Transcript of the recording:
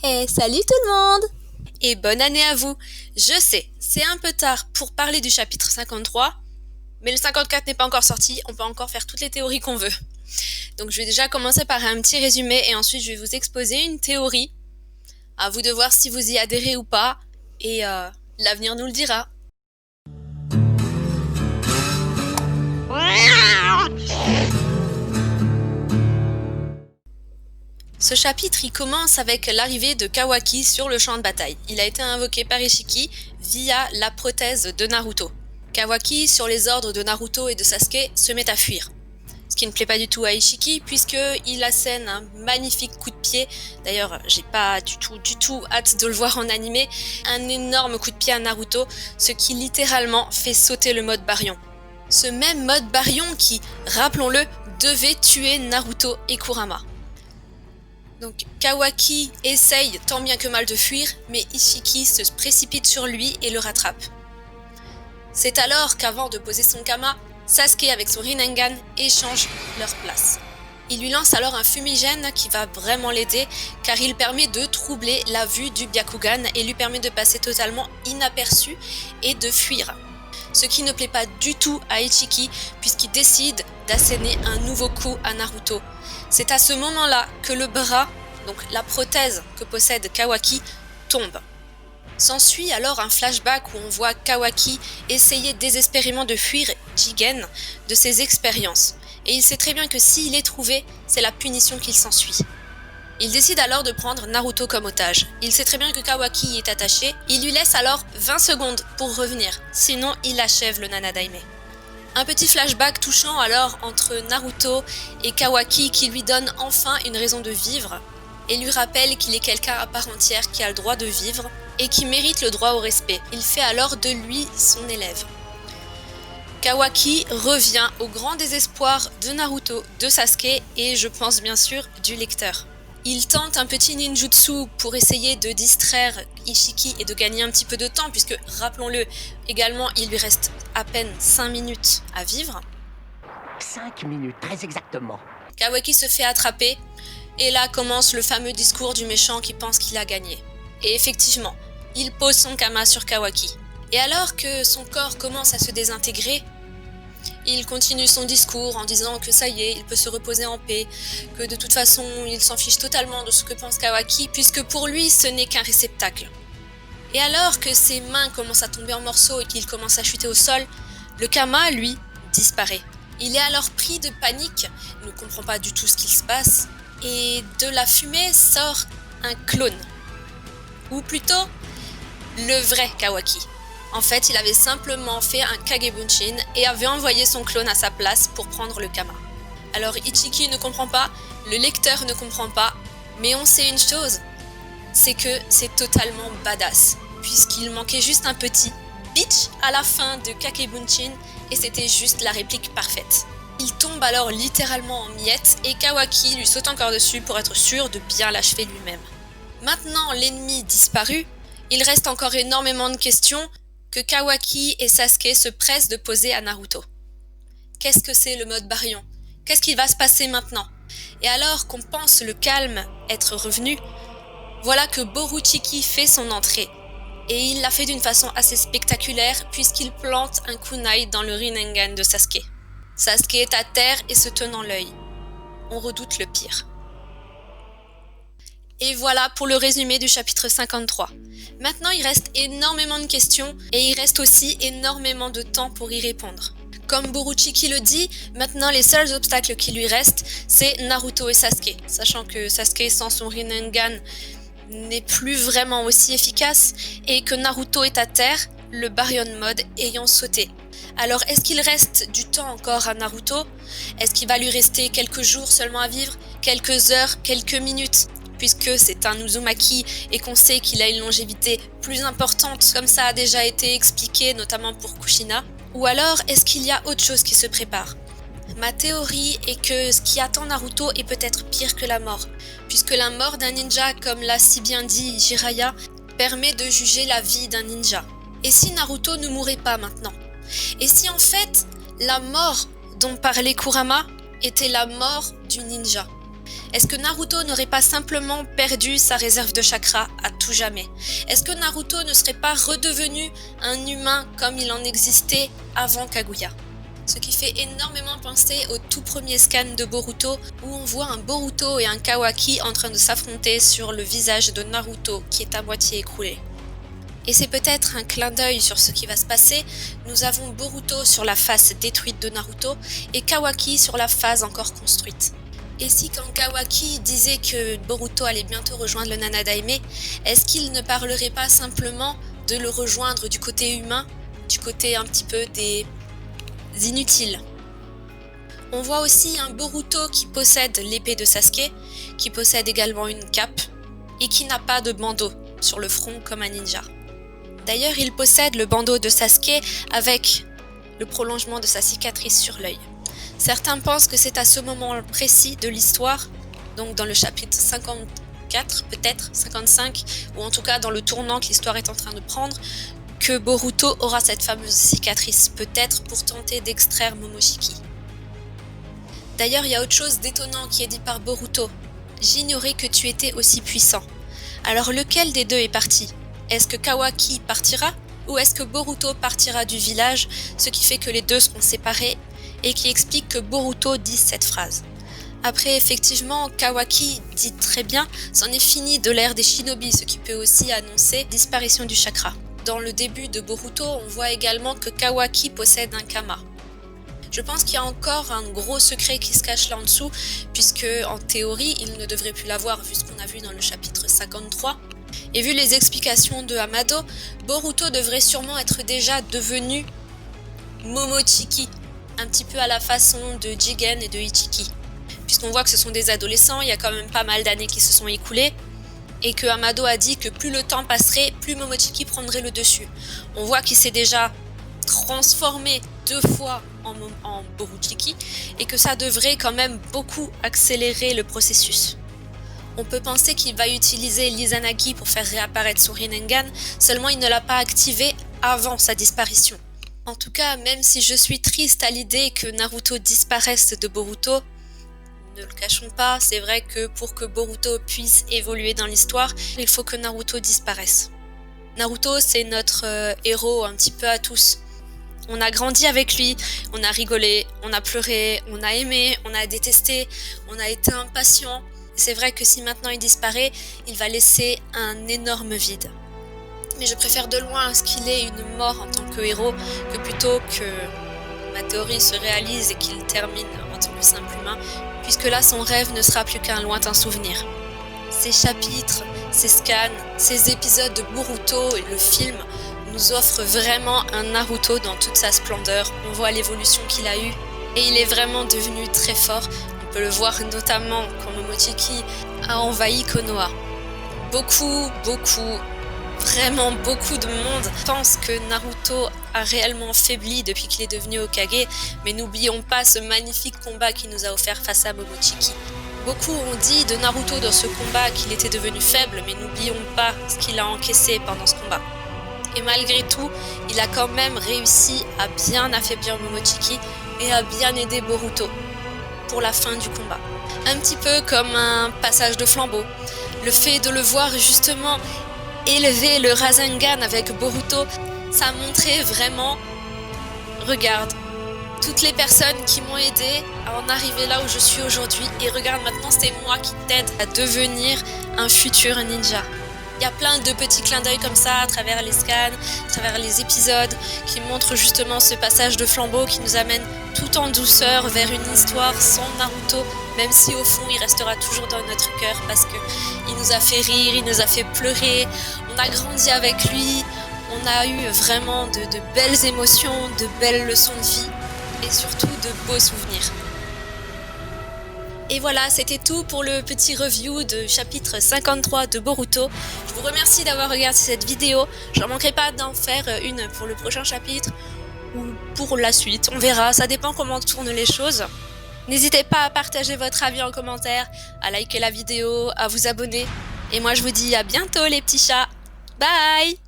Hey, salut tout le monde! Et bonne année à vous. Je sais, c'est un peu tard pour parler du chapitre 53, mais le 54 n'est pas encore sorti, on peut encore faire toutes les théories qu'on veut. Donc je vais déjà commencer par un petit résumé et ensuite je vais vous exposer une théorie. À vous de voir si vous y adhérez ou pas, et l'avenir nous le dira. Ce chapitre il commence avec l'arrivée de Kawaki sur le champ de bataille. Il a été invoqué par Ishiki via la prothèse de Naruto. Kawaki, sur les ordres de Naruto et de Sasuke, se met à fuir. Ce qui ne plaît pas du tout à Ishiki puisqu'il assène un magnifique coup de pied. D'ailleurs, j'ai pas du tout hâte de le voir en animé. Un énorme coup de pied à Naruto, ce qui littéralement fait sauter le mode Baryon. Ce même mode Baryon qui, rappelons-le, devait tuer Naruto et Kurama. Donc Kawaki essaye tant bien que mal de fuir, mais Ishiki se précipite sur lui et le rattrape. C'est alors qu'avant de poser son Kama, Sasuke avec son Rinnegan échange leur place. Il lui lance alors un fumigène qui va vraiment l'aider car il permet de troubler la vue du Byakugan et lui permet de passer totalement inaperçu et de fuir. Ce qui ne plaît pas du tout à Ichiki puisqu'il décide d'asséner un nouveau coup à Naruto. C'est à ce moment-là que le bras, donc la prothèse que possède Kawaki, tombe. S'ensuit alors un flashback où on voit Kawaki essayer désespérément de fuir Jigen de ses expériences. Et il sait très bien que s'il est trouvé, c'est la punition qu'il s'ensuit. Il décide alors de prendre Naruto comme otage. Il sait très bien que Kawaki y est attaché, il lui laisse alors 20 secondes pour revenir, sinon il achève le Nanadaime. Un petit flashback touchant alors entre Naruto et Kawaki qui lui donne enfin une raison de vivre et lui rappelle qu'il est quelqu'un à part entière qui a le droit de vivre et qui mérite le droit au respect. Il fait alors de lui son élève. Kawaki revient au grand désespoir de Naruto, de Sasuke et je pense bien sûr du lecteur. Il tente un petit ninjutsu pour essayer de distraire Ishiki et de gagner un petit peu de temps puisque, rappelons-le, également il lui reste à peine 5 minutes à vivre. 5 minutes, très exactement. Kawaki se fait attraper et là commence le fameux discours du méchant qui pense qu'il a gagné. Et effectivement, il pose son Kama sur Kawaki. Et alors que son corps commence à se désintégrer, il continue son discours en disant que ça y est, il peut se reposer en paix, que de toute façon, il s'en fiche totalement de ce que pense Kawaki, puisque pour lui, ce n'est qu'un réceptacle. Et alors que ses mains commencent à tomber en morceaux et qu'il commence à chuter au sol, le Kama, lui, disparaît. Il est alors pris de panique, il ne comprend pas du tout ce qu'il se passe, et de la fumée sort un clone. Ou plutôt, le vrai Kawaki. En fait, il avait simplement fait un Kagebunshin et avait envoyé son clone à sa place pour prendre le Kama. Alors Ichiki ne comprend pas, le lecteur ne comprend pas, mais on sait une chose, c'est que c'est totalement badass, puisqu'il manquait juste un petit bitch à la fin de Kagebunshin et c'était juste la réplique parfaite. Il tombe alors littéralement en miettes et Kawaki lui saute encore dessus pour être sûr de bien l'achever lui-même. Maintenant l'ennemi disparu, il reste encore énormément de questions que Kawaki et Sasuke se pressent de poser à Naruto. Qu'est-ce que c'est le mode Baryon ? Qu'est-ce qui va se passer maintenant ? Et alors qu'on pense le calme être revenu, voilà que Boruchiki fait son entrée. Et il l'a fait d'une façon assez spectaculaire puisqu'il plante un kunai dans le Rinnegan de Sasuke. Sasuke est à terre et se tenant l'œil. On redoute le pire. Et voilà pour le résumé du chapitre 53. Maintenant, il reste énormément de questions et il reste aussi énormément de temps pour y répondre. Comme Boruchiki le dit, maintenant les seuls obstacles qui lui restent, c'est Naruto et Sasuke. Sachant que Sasuke sans son Rinnegan n'est plus vraiment aussi efficace et que Naruto est à terre, le Baryon mode ayant sauté. Alors est-ce qu'il reste du temps encore à Naruto ? Est-ce qu'il va lui rester quelques jours seulement à vivre ? Quelques heures ? Quelques minutes ? Puisque c'est un Uzumaki et qu'on sait qu'il a une longévité plus importante, comme ça a déjà été expliqué, notamment pour Kushina. Ou alors, est-ce qu'il y a autre chose qui se prépare ? Ma théorie est que ce qui attend Naruto est peut-être pire que la mort, puisque la mort d'un ninja, comme l'a si bien dit Jiraiya, permet de juger la vie d'un ninja. Et si Naruto ne mourait pas maintenant ? Et si en fait, la mort dont parlait Kurama était la mort du ninja ? Est-ce que Naruto n'aurait pas simplement perdu sa réserve de chakra à tout jamais? Est-ce que Naruto ne serait pas redevenu un humain comme il en existait avant Kaguya? Ce qui fait énormément penser au tout premier scan de Boruto où on voit un Boruto et un Kawaki en train de s'affronter sur le visage de Naruto qui est à moitié écroulé. Et c'est peut-être un clin d'œil sur ce qui va se passer. Nous avons Boruto sur la face détruite de Naruto et Kawaki sur la phase encore construite. Et si quand Kawaki disait que Boruto allait bientôt rejoindre le Nanadaime, est-ce qu'il ne parlerait pas simplement de le rejoindre du côté humain, du côté un petit peu des inutiles? On voit aussi un Boruto qui possède l'épée de Sasuke, qui possède également une cape et qui n'a pas de bandeau sur le front comme un ninja. D'ailleurs, il possède le bandeau de Sasuke avec le prolongement de sa cicatrice sur l'œil. Certains pensent que c'est à ce moment précis de l'histoire, donc dans le chapitre 54, peut-être 55, ou en tout cas dans le tournant que l'histoire est en train de prendre, que Boruto aura cette fameuse cicatrice, peut-être pour tenter d'extraire Momoshiki. D'ailleurs, il y a autre chose d'étonnant qui est dit par Boruto. J'ignorais que tu étais aussi puissant. Alors lequel des deux est parti? Est-ce que Kawaki partira ou est-ce que Boruto partira du village, ce qui fait que les deux seront séparés et qui explique que Boruto dise cette phrase. Après, effectivement, Kawaki dit très bien, c'en est fini de l'ère des shinobi, ce qui peut aussi annoncer disparition du chakra. Dans le début de Boruto, on voit également que Kawaki possède un kama. Je pense qu'il y a encore un gros secret qui se cache là en dessous, puisque en théorie, il ne devrait plus l'avoir vu ce qu'on a vu dans le chapitre 53. Et vu les explications de Amado, Boruto devrait sûrement être déjà devenu Momochiki, un petit peu à la façon de Jigen et de Ichiki. Puisqu'on voit que ce sont des adolescents, il y a quand même pas mal d'années qui se sont écoulées, et que Amado a dit que plus le temps passerait, plus Momochiki prendrait le dessus. On voit qu'il s'est déjà transformé 2 fois en Boruchiki, et que ça devrait quand même beaucoup accélérer le processus. On peut penser qu'il va utiliser l'Izanagi pour faire réapparaître son Rinnegan, seulement il ne l'a pas activé avant sa disparition. En tout cas, même si je suis triste à l'idée que Naruto disparaisse de Boruto, ne le cachons pas, c'est vrai que pour que Boruto puisse évoluer dans l'histoire, il faut que Naruto disparaisse. Naruto, c'est notre héros un petit peu à tous. On a grandi avec lui, on a rigolé, on a pleuré, on a aimé, on a détesté, on a été impatient. C'est vrai que si maintenant il disparaît, il va laisser un énorme vide. Mais je préfère de loin à ce qu'il ait une mort en tant que héros que plutôt que ma théorie se réalise et qu'il termine en tant que simple humain, puisque là son rêve ne sera plus qu'un lointain souvenir. Ces chapitres, ces scans, ces épisodes de Boruto et le film nous offrent vraiment un Naruto dans toute sa splendeur. On voit l'évolution qu'il a eue et il est vraiment devenu très fort. On peut le voir notamment quand Momochiki a envahi Konoha. Vraiment beaucoup de monde pense que Naruto a réellement faibli depuis qu'il est devenu Hokage, mais n'oublions pas ce magnifique combat qu'il nous a offert face à Momochiki. Beaucoup ont dit de Naruto dans ce combat qu'il était devenu faible, mais n'oublions pas ce qu'il a encaissé pendant ce combat. Et malgré tout, il a quand même réussi à bien affaiblir Momochiki et à bien aider Boruto pour la fin du combat. Un petit peu comme un passage de flambeau. Le fait de le voir justement élever le Rasengan avec Boruto, ça montrait vraiment, regarde, toutes les personnes qui m'ont aidé à en arriver là où je suis aujourd'hui, et regarde maintenant c'est moi qui t'aide à devenir un futur ninja. Il y a plein de petits clins d'œil comme ça à travers les scans, à travers les épisodes qui montrent justement ce passage de flambeau qui nous amène tout en douceur vers une histoire sans Naruto, même si au fond il restera toujours dans notre cœur parce qu'il nous a fait rire, il nous a fait pleurer, on a grandi avec lui, on a eu vraiment de belles émotions, de belles leçons de vie et surtout de beaux souvenirs. Et voilà, c'était tout pour le petit review de chapitre 53 de Boruto. Je vous remercie d'avoir regardé cette vidéo. Je ne manquerai pas d'en faire une pour le prochain chapitre ou pour la suite. On verra, ça dépend comment tournent les choses. N'hésitez pas à partager votre avis en commentaire, à liker la vidéo, à vous abonner. Et moi je vous dis à bientôt les petits chats. Bye!